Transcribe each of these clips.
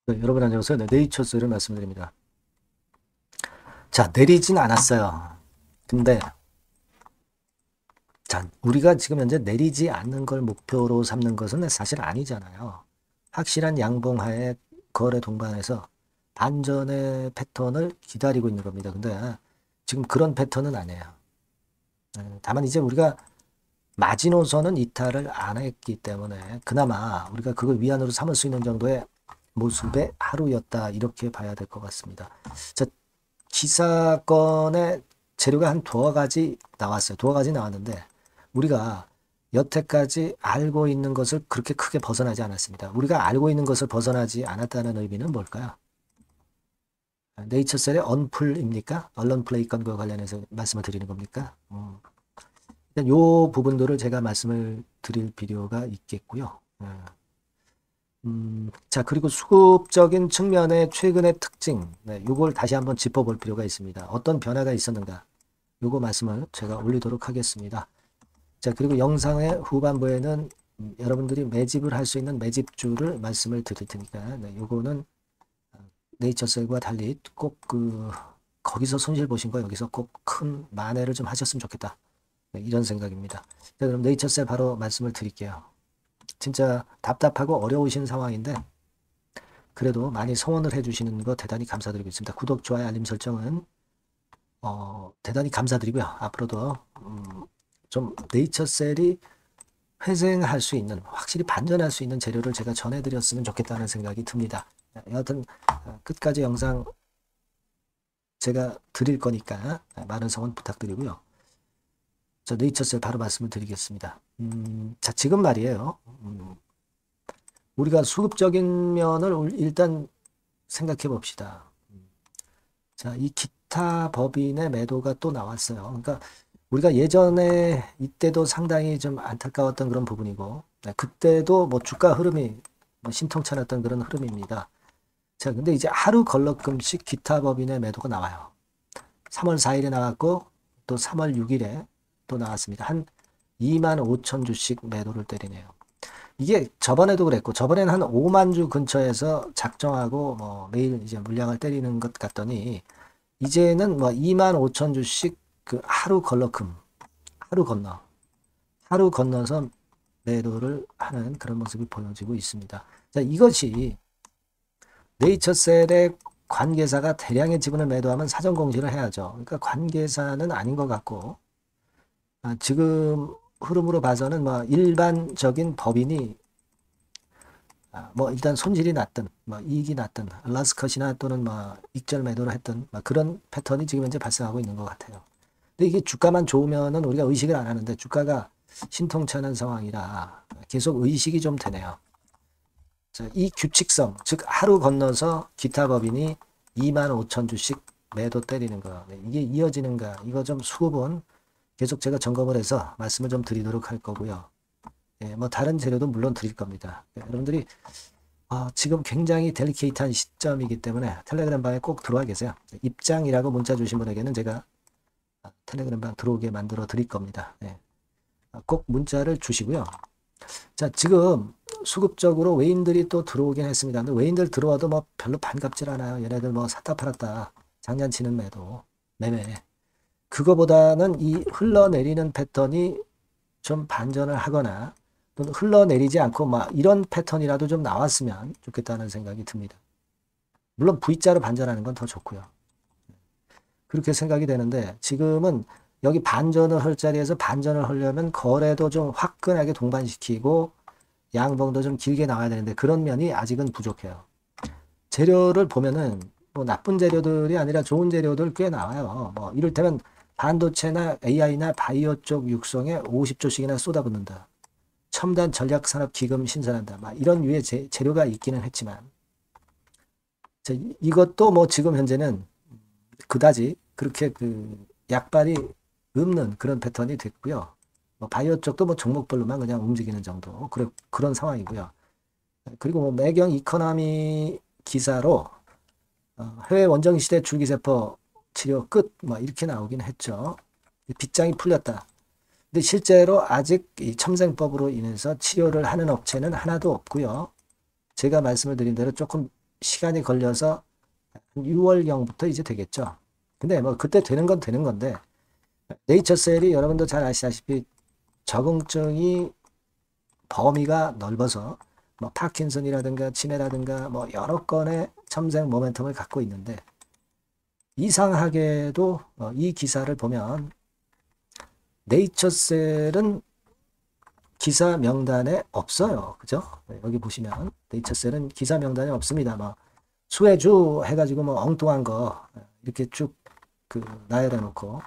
네, 여러분 안녕하세요. 네, 네이처스를 말씀드립니다. 자, 내리진 않았어요. 근데 자, 우리가 지금 현재 내리지 않는 걸 목표로 삼는 것은 사실 아니잖아요. 확실한 양봉하에 거래 동반해서 반전의 패턴을 기다리고 있는 겁니다. 근데 지금 그런 패턴은 아니에요. 다만 이제 우리가 마지노선은 이탈을 안 했기 때문에 그나마 우리가 그걸 위안으로 삼을 수 있는 정도의 모습의 하루였다. 이렇게 봐야 될 것 같습니다. 자, 기사건의 재료가 한 두어 가지 나왔어요. 두어 가지 나왔는데 우리가 여태까지 알고 있는 것을 그렇게 크게 벗어나지 않았습니다. 우리가 알고 있는 것을 벗어나지 않았다는 의미는 뭘까요? 네이처셀의 언풀입니까? 언론 플레이 건과 관련해서 말씀을 드리는 겁니까? 일단 요 부분들을 제가 말씀을 드릴 필요가 있겠고요. 자, 그리고 수급적인 측면의 최근의 특징, 네, 요걸 다시 한번 짚어볼 필요가 있습니다. 어떤 변화가 있었는가? 요거 말씀을 제가 올리도록 하겠습니다. 자, 그리고 영상의 후반부에는 여러분들이 매집을 할 수 있는 매집주를 말씀을 드릴 테니까, 네, 요거는 네이처셀과 달리 꼭 거기서 손실 보신 거 여기서 꼭 큰 만회를 좀 하셨으면 좋겠다. 네, 이런 생각입니다. 자, 그럼 네이처셀 바로 말씀을 드릴게요. 진짜 답답하고 어려우신 상황인데, 그래도 많이 성원을 해주시는 거 대단히 감사드리고 있습니다. 구독, 좋아요, 알림 설정은 대단히 감사드리고요. 앞으로도 좀 네이처셀이 회생할 수 있는, 확실히 반전할 수 있는 재료를 제가 전해드렸으면 좋겠다는 생각이 듭니다. 여하튼 끝까지 영상 제가 드릴 거니까 많은 성원 부탁드리고요. 저 네이처셀 바로 말씀을 드리겠습니다. 자, 지금 말이에요. 우리가 수급적인 면을 일단 생각해 봅시다. 자, 이 기타 법인의 매도가 또 나왔어요. 그러니까 우리가 예전에 이때도 상당히 좀 안타까웠던 그런 부분이고, 네, 그때도 뭐 주가 흐름이 뭐 신통찮았던 그런 흐름입니다. 자, 근데 이제 하루 걸럭금씩 기타 법인의 매도가 나와요. 3월 4일에 나왔고, 또 3월 6일에 또 나왔습니다. 한 2만 5천 주씩 매도를 때리네요. 이게 저번에도 그랬고, 저번에는 한 5만 주 근처에서 작정하고 뭐 매일 이제 물량을 때리는 것 같더니, 이제는 뭐 2만 5천 주씩 그 하루 걸러금, 하루 건너, 하루 건너서 매도를 하는 그런 모습이 보여지고 있습니다. 자, 이것이 네이처셀의 관계사가 대량의 지분을 매도하면 사전 공시를 해야죠. 그러니까 관계사는 아닌 것 같고, 지금 흐름으로 봐서는 뭐 일반적인 법인이 뭐 일단 손실이 났든 뭐 이익이 났든 라스컷이나 또는 뭐 익절 매도를 했든 뭐 그런 패턴이 지금 현재 발생하고 있는 것 같아요. 근데 이게 주가만 좋으면은 우리가 의식을 안 하는데 주가가 신통찮은 상황이라 계속 의식이 좀 되네요. 자, 이 규칙성, 즉 하루 건너서 기타 법인이 2만 5천 주씩 매도 때리는 거, 이게 이어지는가? 이거 좀 수급은 계속 제가 점검을 해서 말씀을 좀 드리도록 할 거고요. 예, 뭐 다른 재료도 물론 드릴 겁니다. 예, 여러분들이 지금 굉장히 델리케이트한 시점이기 때문에 텔레그램 방에 꼭 들어와 계세요. 입장이라고 문자 주신 분에게는 제가 텔레그램 방 들어오게 만들어 드릴 겁니다. 예, 꼭 문자를 주시고요. 자, 지금 수급적으로 외인들이 또 들어오긴 했습니다. 근데 외인들 들어와도 뭐 별로 반갑질 않아요. 얘네들 뭐 샀다 팔았다 장난치는 매도, 매매. 그거보다는 이 흘러내리는 패턴이 좀 반전을 하거나 또는 흘러내리지 않고 막 이런 패턴이라도 좀 나왔으면 좋겠다는 생각이 듭니다. 물론 V자로 반전하는 건 더 좋고요. 그렇게 생각이 되는데 지금은 여기 반전을 할 자리에서 반전을 하려면 거래도 좀 화끈하게 동반시키고 양봉도 좀 길게 나와야 되는데 그런 면이 아직은 부족해요. 재료를 보면은 뭐 나쁜 재료들이 아니라 좋은 재료들 꽤 나와요. 뭐 이를테면 반도체나 AI나 바이오 쪽 육성에 50조씩이나 쏟아붓는다. 첨단 전략산업 기금 신설한다. 막 이런 유의 재료가 있기는 했지만 이것도 뭐 지금 현재는 그다지 그렇게 그 약발이 없는 그런 패턴이 됐고요. 뭐 바이오 쪽도 뭐 종목별로만 그냥 움직이는 정도 그런 상황이고요. 그리고 뭐 매경 이코노미 기사로 해외 원정 시대 줄기세포 치료 끝 뭐 이렇게 나오긴 했죠. 빗장이 풀렸다. 근데 실제로 아직 이 첨생법으로 인해서 치료를 하는 업체는 하나도 없고요. 제가 말씀을 드린 대로 조금 시간이 걸려서 6월경부터 이제 되겠죠. 근데 뭐 그때 되는 건 되는 건데, 네이처셀이 여러분도 잘 아시다시피 적응증이 범위가 넓어서 뭐 파킨슨이라든가 치매라든가 뭐 여러 건의 첨생 모멘텀을 갖고 있는데, 이상하게도 이 기사를 보면 네이처셀은 기사 명단에 없어요. 그죠? 여기 보시면 네이처셀은 기사 명단에 없습니다. 뭐 수혜주 해가지고 뭐 엉뚱한 거 이렇게 쭉 나열해 놓고,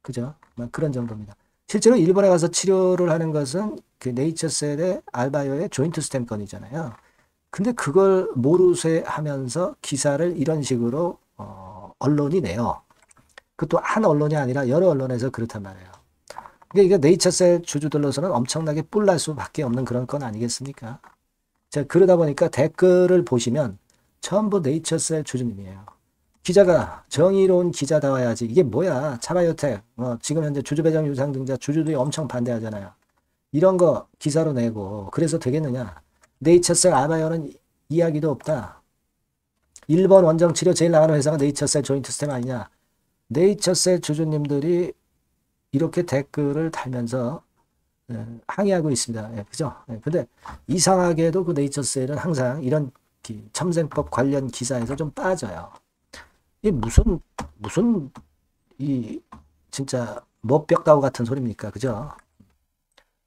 그죠? 뭐 그런 정도입니다. 실제로 일본에 가서 치료를 하는 것은 그 네이처셀의 알바이오의 조인트 스템 건이잖아요. 근데 그걸 모르쇠 하면서 기사를 이런 식으로 언론이 내요. 그것도 한 언론이 아니라 여러 언론에서 그렇단 말이에요. 그러니까 이게 네이처셀 주주들로서는 엄청나게 뿔날 수밖에 없는 그런 건 아니겠습니까? 자, 그러다 보니까 댓글을 보시면 전부 네이처셀 주주님이에요. 기자가 정의로운 기자다워야지. 이게 뭐야? 차바이오텍. 지금 현재 주주배정 유상증자 주주들이 엄청 반대하잖아요. 이런 거 기사로 내고 그래서 되겠느냐? 네이처셀 알바이오는 이야기도 없다. 일본 원정 치료 제일 나가는 회사가 네이처셀 조인트 스템 아니냐? 네이처셀 주주님들이 이렇게 댓글을 달면서 항의하고 있습니다. 그죠? 근데 이상하게도 그 네이처셀은 항상 이런 첨생법 관련 기사에서 좀 빠져요. 이 무슨 이 진짜 못벽다우 같은 소리입니까? 그죠?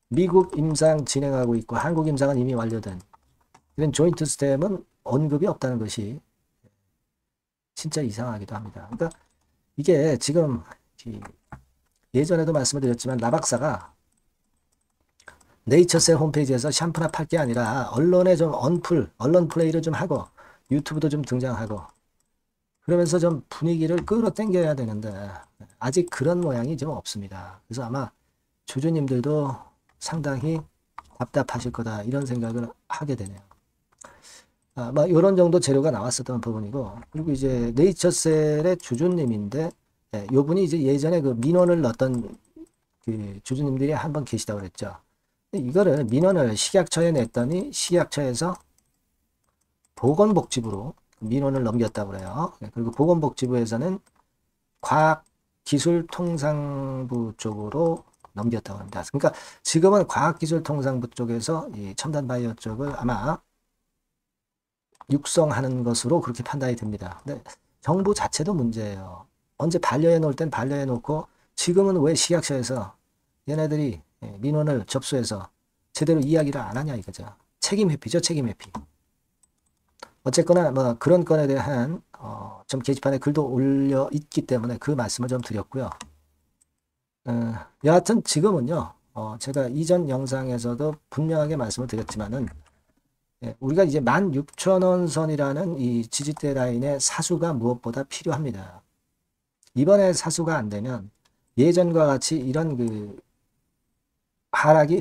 미국 임상 진행하고 있고 한국 임상은 이미 완료된 이런 조인트 스템은 언급이 없다는 것이 진짜 이상하기도 합니다. 그러니까 이게 지금 예전에도 말씀을 드렸지만 라박사가 네이처셀 홈페이지에서 샴푸나 팔 게 아니라 언론에 좀 언론 플레이를 좀 하고 유튜브도 좀 등장하고 그러면서 좀 분위기를 끌어당겨야 되는데 아직 그런 모양이 좀 없습니다. 그래서 아마 주주님들도 상당히 답답하실 거다 이런 생각을 하게 되네요. 뭐 이런 정도 재료가 나왔었던 부분이고, 그리고 이제 네이처셀의 주주님인데 요분이 이제 예전에 그 민원을 넣었던 그 주주님들이 한 번 계시다고 그랬죠. 이거를 민원을 식약처에 냈더니 식약처에서 보건복지부로 민원을 넘겼다고 그래요. 그리고 보건복지부에서는 과학기술통상부 쪽으로 넘겼다고 합니다. 그러니까 지금은 과학기술통상부 쪽에서 이 첨단바이오 쪽을 아마 육성하는 것으로 그렇게 판단이 됩니다. 근데 정부 자체도 문제예요. 언제 반려해 놓을 땐 반려해 놓고 지금은 왜 식약처에서 얘네들이 민원을 접수해서 제대로 이야기를 안 하냐 이거죠. 책임 회피죠. 책임 회피. 어쨌거나 뭐 그런 건에 대한 좀 게시판에 글도 올려 있기 때문에 그 말씀을 좀 드렸고요. 여하튼 지금은요. 제가 이전 영상에서도 분명하게 말씀을 드렸지만은 우리가 이제 16,000원 선이라는 이 지지대 라인의 사수가 무엇보다 필요합니다. 이번에 사수가 안 되면 예전과 같이 이런 그 하락이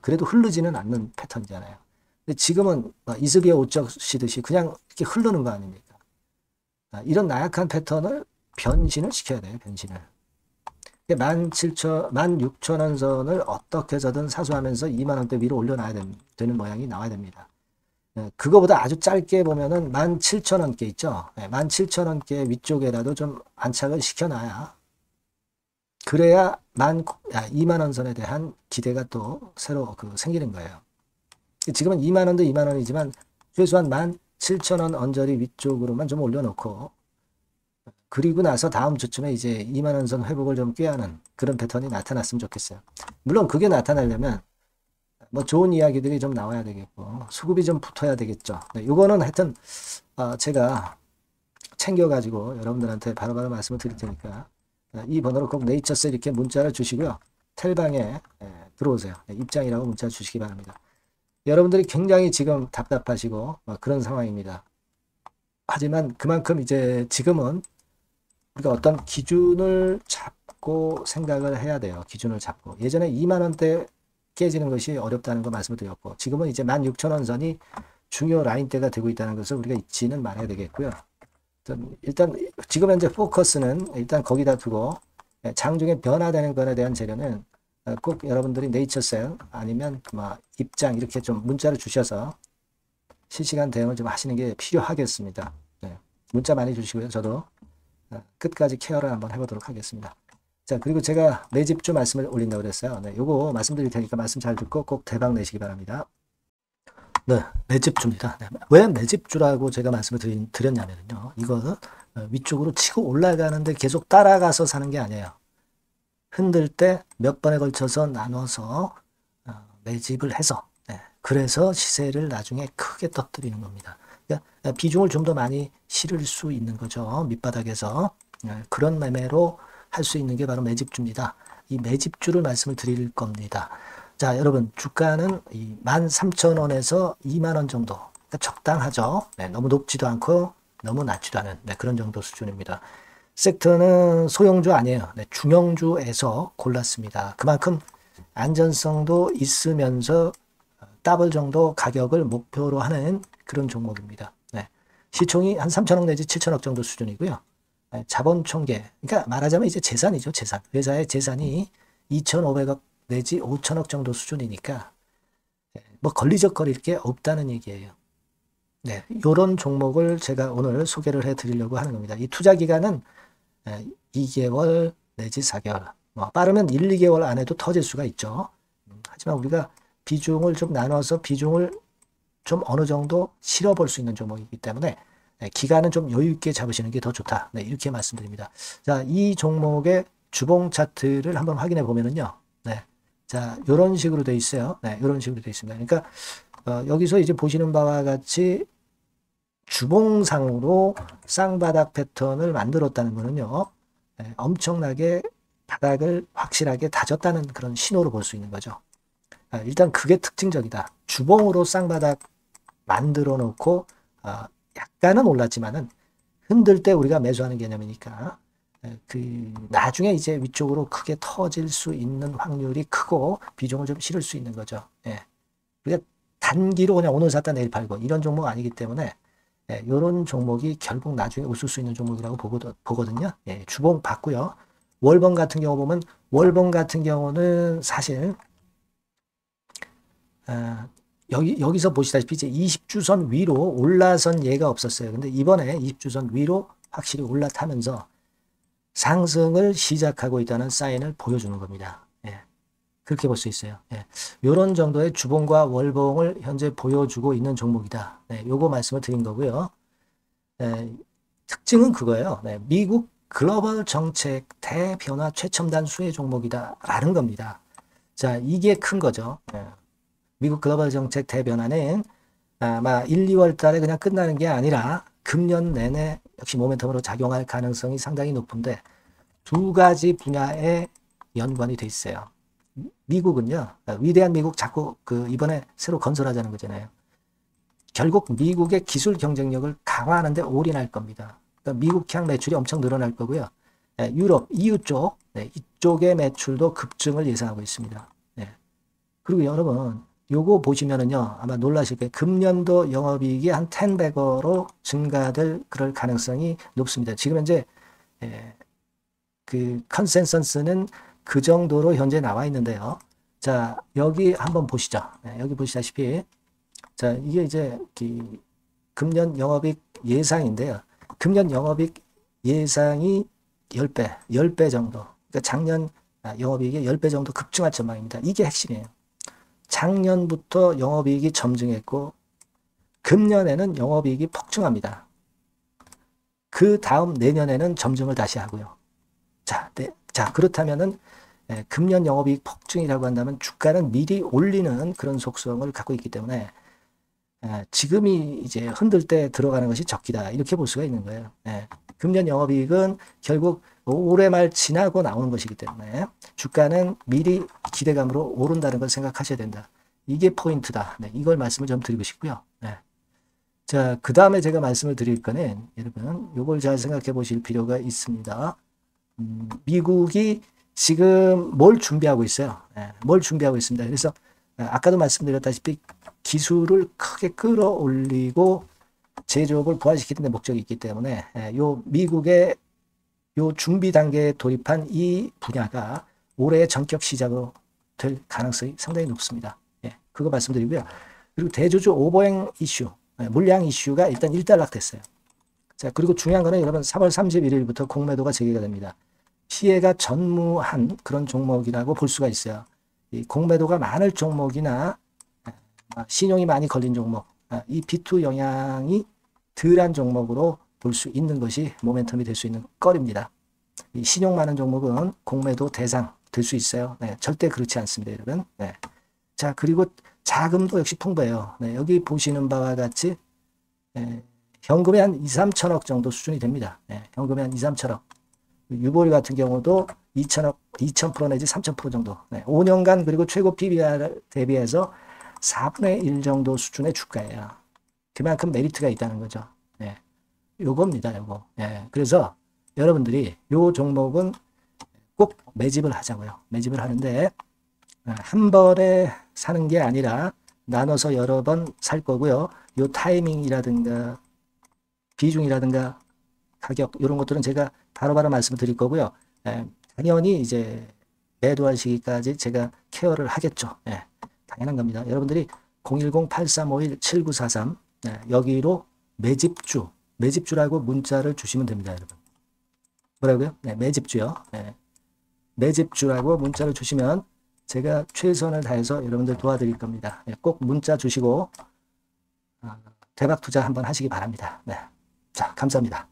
그래도 흐르지는 않는 패턴이잖아요. 근데 지금은 이슬비에 옷 젖시듯이 그냥 이렇게 흐르는 거 아닙니까? 이런 나약한 패턴을 변신을 시켜야 돼요. 변신을. 16,000원 선을 어떻게 해서든 사수하면서 2만원대 위로 올려놔야 되는 모양이 나와야 됩니다. 그거보다 아주 짧게 보면은 17,000원께 있죠. 17,000원께 위쪽에라도 좀 안착을 시켜놔야 그래야 2만원 선에 대한 기대가 또 새로 생기는 거예요. 지금은 2만원도 2만원이지만 최소한 17,000원 언저리 위쪽으로만 좀 올려놓고 그리고 나서 다음 주쯤에 이제 2만원 선 회복을 좀 꾀하는 그런 패턴이 나타났으면 좋겠어요. 물론 그게 나타나려면 뭐 좋은 이야기들이 좀 나와야 되겠고 수급이 좀 붙어야 되겠죠. 이거는 하여튼 제가 챙겨가지고 여러분들한테 바로바로 말씀을 드릴 테니까 이 번호로 꼭 네이처셀 이렇게 문자를 주시고요. 텔방에 들어오세요. 입장이라고 문자 주시기 바랍니다. 여러분들이 굉장히 지금 답답하시고 그런 상황입니다. 하지만 그만큼 이제 지금은 우리가 어떤 기준을 잡고 생각을 해야 돼요. 기준을 잡고. 예전에 2만원대 깨지는 것이 어렵다는 거 말씀을 드렸고 지금은 이제 16,000원 선이 중요 라인대가 되고 있다는 것을 우리가 잊지는 말아야 되겠고요. 일단 지금 현재 포커스는 일단 거기다 두고 장중에 변화되는 것에 대한 재료는 꼭 여러분들이 네이처셀 아니면 입장 이렇게 좀 문자를 주셔서 실시간 대응을 좀 하시는 게 필요하겠습니다. 네. 문자 많이 주시고요. 저도 끝까지 케어를 한번 해보도록 하겠습니다. 자, 그리고 제가 매집주 말씀을 올린다고 그랬어요. 네, 요거 말씀드릴 테니까 말씀 잘 듣고 꼭 대박 내시기 바랍니다. 네, 매집주입니다. 네, 왜 매집주라고 제가 말씀을 드렸냐면요. 이거 위쪽으로 치고 올라가는데 계속 따라가서 사는 게 아니에요. 흔들 때 몇 번에 걸쳐서 나눠서 매집을 해서 그래서 시세를 나중에 크게 터뜨리는 겁니다. 그러니까 비중을 좀 더 많이 실을 수 있는 거죠. 밑바닥에서 그런 매매로 할 수 있는 게 바로 매집주입니다. 이 매집주를 말씀을 드릴 겁니다. 자, 여러분 주가는 13,000원에서 20,000원 정도 그러니까 적당하죠. 너무 높지도 않고 너무 낮지도 않은 그런 정도 수준입니다. 섹터는 소형주 아니에요. 중형주에서 골랐습니다. 그만큼 안전성도 있으면서 더블 정도 가격을 목표로 하는 그런 종목입니다. 시총이 한 3천억 내지 7천억 정도 수준이고요. 자본 총계, 그러니까 말하자면 이제 재산이죠. 재산. 회사의 재산이 2,500억 내지 5천억 정도 수준이니까 뭐 걸리적거릴 게 없다는 얘기예요. 이런 종목을 제가 오늘 소개를 해드리려고 하는 겁니다. 이 투자 기간은 2개월 내지 4개월, 뭐 빠르면 1, 2개월 안에도 터질 수가 있죠. 하지만 우리가 비중을 좀 나눠서 비중을 좀 어느 정도 실어볼 수 있는 종목이기 때문에 기간은 좀 여유 있게 잡으시는 게 더 좋다. 이렇게 말씀드립니다. 자, 이 종목의 주봉 차트를 한번 확인해 보면은요. 자, 이런 식으로 돼 있어요. 이런 식으로 돼 있습니다. 그러니까 여기서 이제 보시는 바와 같이 주봉상으로 쌍바닥 패턴을 만들었다는 거는요. 엄청나게 바닥을 확실하게 다졌다는 그런 신호로 볼 수 있는 거죠. 일단 그게 특징적이다. 주봉으로 쌍바닥 만들어 놓고 약간은 올랐지만은 흔들 때 우리가 매수하는 개념이니까 나중에 이제 위쪽으로 크게 터질 수 있는 확률이 크고 비중을 좀 실을 수 있는 거죠. 우리가 단기로 그냥 오늘 샀다 내일 팔고 이런 종목 아니기 때문에 이런 종목이 결국 나중에 웃을 수 있는 종목이라고 보거든요. 주봉 봤고요. 월봉 같은 경우 보면 월봉 같은 경우는 사실 여기서 보시다시피 이제 20주선 위로 올라선 예가 없었어요. 근데 이번에 20주선 위로 확실히 올라타면서 상승을 시작하고 있다는 사인을 보여주는 겁니다. 그렇게 볼 수 있어요. 이런 정도의 주봉과 월봉을 현재 보여주고 있는 종목이다. 요거 말씀을 드린 거고요. 특징은 그거예요. 미국 글로벌 정책 대변화 최첨단 수혜 종목이다 라는 겁니다. 자, 이게 큰 거죠. 미국 글로벌 정책 대변화는 아마 1, 2월 달에 그냥 끝나는 게 아니라 금년 내내 역시 모멘텀으로 작용할 가능성이 상당히 높은데 두 가지 분야에 연관이 돼 있어요. 미국은요, 위대한 미국 자꾸 이번에 새로 건설하자는 거잖아요. 결국 미국의 기술 경쟁력을 강화하는데 올인할 겁니다. 그러니까 미국향 매출이 엄청 늘어날 거고요. 유럽, EU 쪽, 이쪽의 매출도 급증을 예상하고 있습니다. 그리고 여러분, 요거 보시면은요, 아마 놀라실 거예요. 금년도 영업이익이 한 10배로 증가될 그럴 가능성이 높습니다. 지금 현재 그 컨센서스는 그 정도로 현재 나와 있는데요. 자, 여기 한번 보시죠. 여기 보시다시피 자, 이게 이제 금년 영업이익 예상인데요. 금년 영업이익 예상이 10배 정도. 그러니까 작년 영업이익이 10배 정도 급증할 전망입니다. 이게 핵심이에요. 작년부터 영업이익이 점증했고 금년에는 영업이익이 폭증합니다. 그 다음 내년에는 점증을 다시 하고요. 자, 그렇다면은 금년 영업이익 폭증이라고 한다면 주가는 미리 올리는 그런 속성을 갖고 있기 때문에 지금이 이제 흔들 때 들어가는 것이 적기다 이렇게 볼 수가 있는 거예요. 금년 영업이익은 결국 올해 말 지나고 나오는 것이기 때문에 주가는 미리 기대감으로 오른다는 걸 생각하셔야 된다. 이게 포인트다. 이걸 말씀을 좀 드리고 싶고요. 자, 그 다음에 제가 말씀을 드릴 거는 여러분 이걸 잘 생각해 보실 필요가 있습니다. 미국이 지금 뭘 준비하고 있어요. 뭘 준비하고 있습니다. 그래서 아까도 말씀드렸다시피 기술을 크게 끌어올리고 제조업을 부활시키는 데 목적이 있기 때문에 요 미국의 요 준비 단계에 돌입한 이 분야가 올해의 전격 시작으로 될 가능성이 상당히 높습니다. 그거 말씀드리고요. 그리고 대주주 오버행 이슈. 물량 이슈가 일단 일단락됐어요. 자, 그리고 중요한 거는 여러분 3월 31일부터 공매도가 재개가 됩니다. 피해가 전무한 그런 종목이라고 볼 수가 있어요. 이 공매도가 많을 종목이나 신용이 많이 걸린 종목, 이 B2 영향이 덜한 종목으로 볼 수 있는 것이 모멘텀이 될 수 있는 거리입니다. 이 신용 많은 종목은 공매도 대상 될 수 있어요. 네, 절대 그렇지 않습니다, 여러분. 네. 자, 그리고 자금도 역시 풍부해요. 네, 여기 보시는 바와 같이 현금이 한 2, 3천억 정도 수준이 됩니다. 네, 현금이 한 2, 3천억. 유보리 같은 경우도 2천억, 2,000% 내지 3,000% 정도. 네, 5년간 그리고 최고 PBR 대비해서 4분의 1 정도 수준의 주가예요. 그만큼 메리트가 있다는 거죠. 네, 요겁니다, 요거. 네, 그래서 여러분들이 요 종목은 꼭 매집을 하자고요. 매집을 하는데 한 번에 사는 게 아니라 나눠서 여러 번 살 거고요. 요 타이밍이라든가 비중이라든가 가격 이런 것들은 제가 바로바로 말씀을 드릴 거고요. 당연히 이제 매도할 시기까지 제가 케어를 하겠죠. 당연한 겁니다. 여러분들이 010-8351-7943 여기로 매집주라고 문자를 주시면 됩니다, 여러분. 뭐라고요? 매집주요. 매집주라고 문자를 주시면 제가 최선을 다해서 여러분들 도와드릴 겁니다. 꼭 문자 주시고 대박 투자 한번 하시기 바랍니다. 자, 감사합니다.